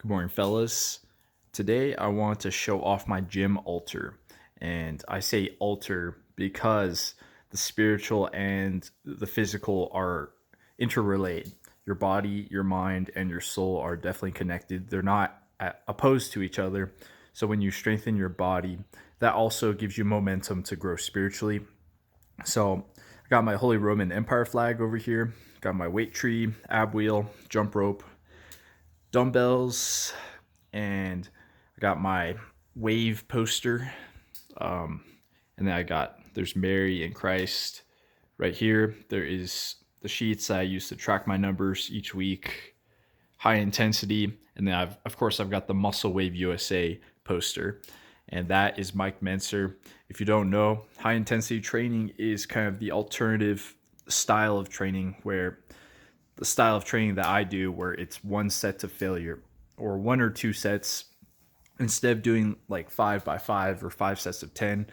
Good morning, fellas. Today I want to show off my gym altar. And I say altar because the spiritual and the physical are interrelated. Your body, your mind, and your soul are definitely connected. They're not opposed to each other. So when you strengthen your body, that also gives you momentum to grow spiritually. So I got my Holy Roman Empire flag over here. Got my weight tree, ab wheel, jump rope, dumbbells, and I got my wave poster. And then there's Mary and Christ right here. There is the sheets I use to track my numbers each week, high intensity. And then I've got the Muscle Wave USA poster. And that is Mike Mentzer. If you don't know, high intensity training is kind of the alternative style of training, where the style of training that I do, where it's one set to failure or one or two sets instead of doing like 5x5 or 5 sets of 10.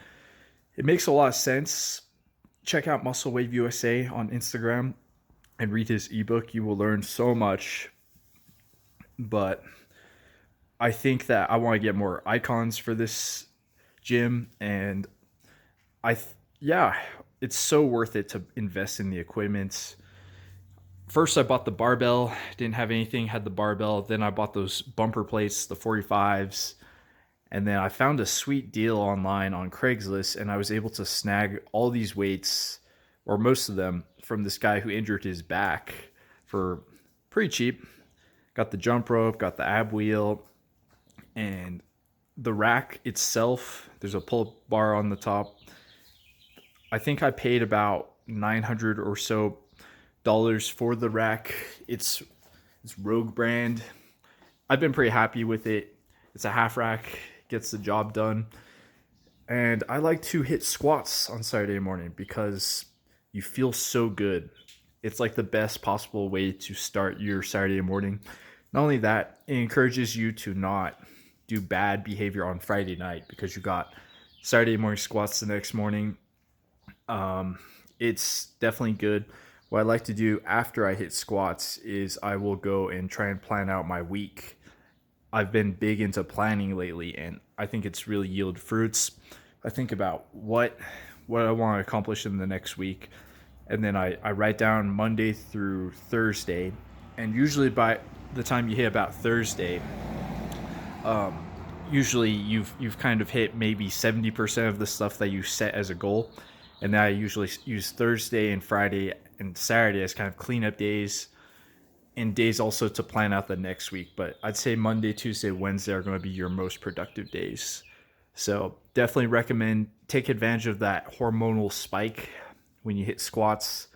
It makes a lot of sense. Check out Muscle Wave USA on Instagram and read his ebook. You will learn so much. But I think that I want to get more icons for this gym, and it's so worth it to invest in the equipment. First, I bought the barbell. Didn't have anything, had the barbell. Then I bought those bumper plates, the 45s. And then I found a sweet deal online on Craigslist, and I was able to snag all these weights, or most of them, from this guy who injured his back for pretty cheap. Got the jump rope, got the ab wheel, and the rack itself. There's a pull-up bar on the top. I think I paid about $900 or so for the rack. It's Rogue brand. I've been pretty happy with it. It's a half rack, gets the job done. And I like to hit squats on Saturday morning because you feel so good. It's like the best possible way to start your Saturday morning. Not only that, it encourages you to not do bad behavior on Friday night because you got Saturday morning squats the next morning. It's definitely good. What I like to do after I hit squats is I will go and try and plan out my week. I've been big into planning lately, and I think it's really yielded fruits. I think about what I want to accomplish in the next week, and then I write down Monday through Thursday. And usually by the time you hit about Thursday, usually you've kind of hit maybe 70% of the stuff that you set as a goal. And then I usually use Thursday and Friday and Saturday as kind of cleanup days, and days also to plan out the next week. But I'd say Monday, Tuesday, Wednesday are going to be your most productive days. So definitely recommend take advantage of that hormonal spike when you hit squats.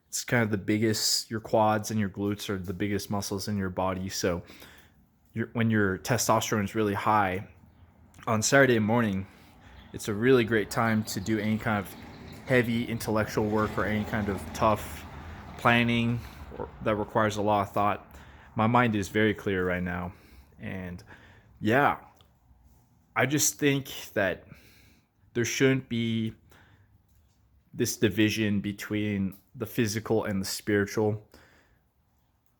It's kind of the biggest, your quads and your glutes are the biggest muscles in your body. So when your testosterone is really high on Saturday morning, it's a really great time to do any kind of heavy intellectual work or any kind of tough planning that requires a lot of thought. My mind is very clear right now. And yeah, I just think that there shouldn't be this division between the physical and the spiritual.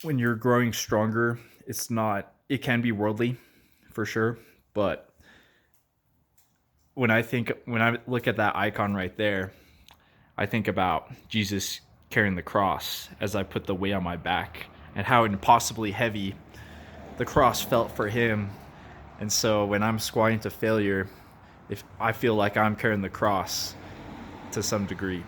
When you're growing stronger, it can be worldly for sure. But when I look at that icon right there, I think about Jesus carrying the cross as I put the weight on my back, and how impossibly heavy the cross felt for him. And so when I'm squatting to failure, if I feel like I'm carrying the cross to some degree.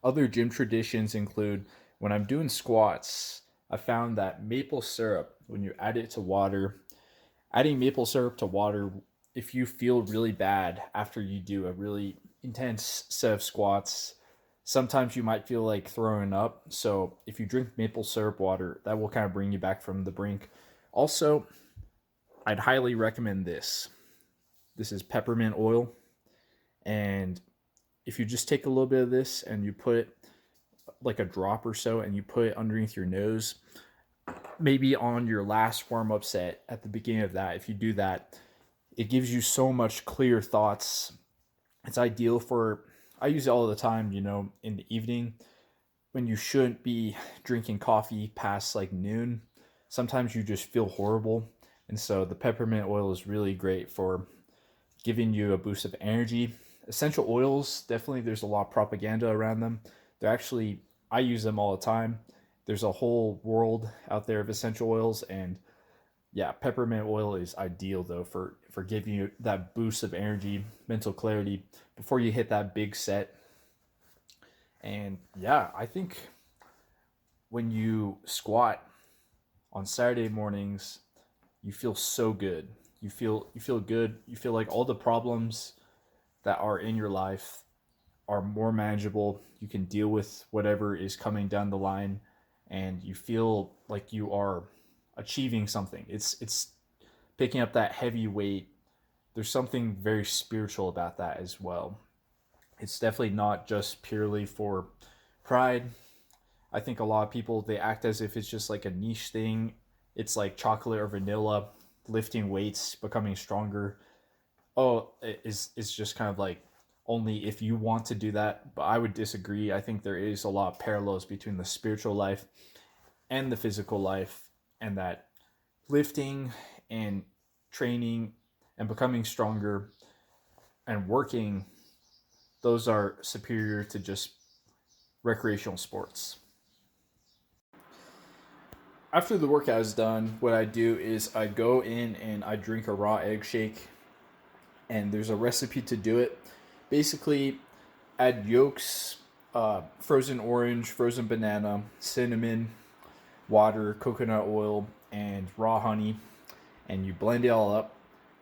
Other gym traditions include, when I'm doing squats, I found that maple syrup, when you add it to water, adding maple syrup to water, if you feel really bad after you do a really intense set of squats, sometimes you might feel like throwing up. So if you drink maple syrup water, that will kind of bring you back from the brink. Also, I'd highly recommend this. This is peppermint oil. And if you just take a little bit of this and you put it like a drop or so, and you put it underneath your nose, maybe on your last warm-up set at the beginning of that, if you do that, it gives you so much clear thoughts. It's ideal I use it all the time, in the evening when you shouldn't be drinking coffee past like noon. sometimes you just feel horrible. And so the peppermint oil is really great for giving you a boost of energy. Essential oils, definitely there's a lot of propaganda around them. They're actually, I use them all the time. There's a whole world out there of essential oils, and yeah, peppermint oil is ideal though for giving you that boost of energy, mental clarity before you hit that big set. And yeah, I think when you squat on Saturday mornings, you feel so good. You feel good. You feel like all the problems that are in your life are more manageable. You can deal with whatever is coming down the line, and you feel like you are achieving something. It's picking up that heavy weight. There's something very spiritual about that as well. It's definitely not just purely for pride. I think a lot of people, they act as if it's just like a niche thing. It's like chocolate or vanilla, lifting weights, becoming stronger. Oh, it's just kind of like only if you want to do that. But I would disagree. I think there is a lot of parallels between the spiritual life and the physical life, and that lifting and training and becoming stronger and working, those are superior to just recreational sports. After the workout is done, what I do is I go in and I drink a raw egg shake, and there's a recipe to do it. Basically, add yolks, frozen orange, frozen banana, cinnamon, water, coconut oil, and raw honey, and you blend it all up,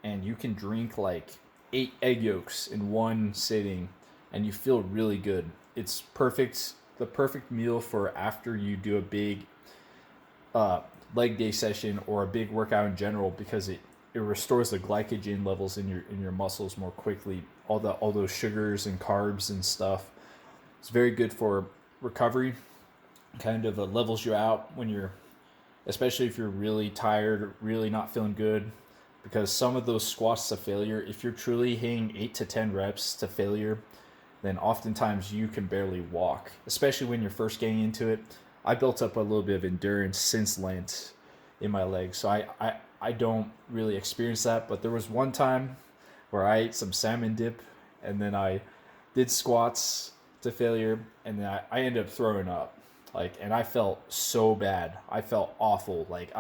and you can drink like 8 egg yolks in one sitting, and you feel really good. It's perfect, the perfect meal for after you do a big leg day session or a big workout in general, because it restores the glycogen levels in your muscles more quickly. All those sugars and carbs and stuff. It's very good for recovery. Kind of levels you out when you're, especially if you're really tired, really not feeling good. Because some of those squats to failure, if you're truly hitting 8 to 10 reps to failure, then oftentimes you can barely walk, especially when you're first getting into it. I built up a little bit of endurance since Lent in my legs, so I don't really experience that. But there was one time where I ate some salmon dip, and then I did squats to failure, and then I ended up throwing up. Like, and I felt so bad. I felt awful. Like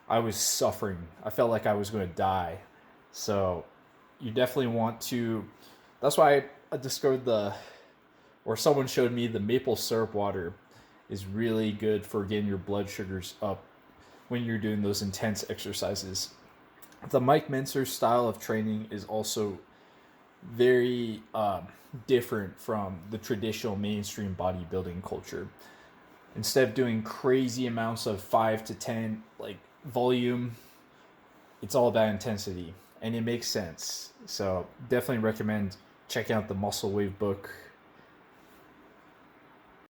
I was suffering. I felt like I was going to die. So you definitely want to. That's why I discovered or someone showed me the maple syrup water is really good for getting your blood sugars up when you're doing those intense exercises. The Mike Mentzer style of training is also very different from the traditional mainstream bodybuilding culture. Instead of doing crazy amounts of 5 to 10 like volume, it's all about intensity, and it makes sense. So definitely recommend checking out the Muscle Wave book.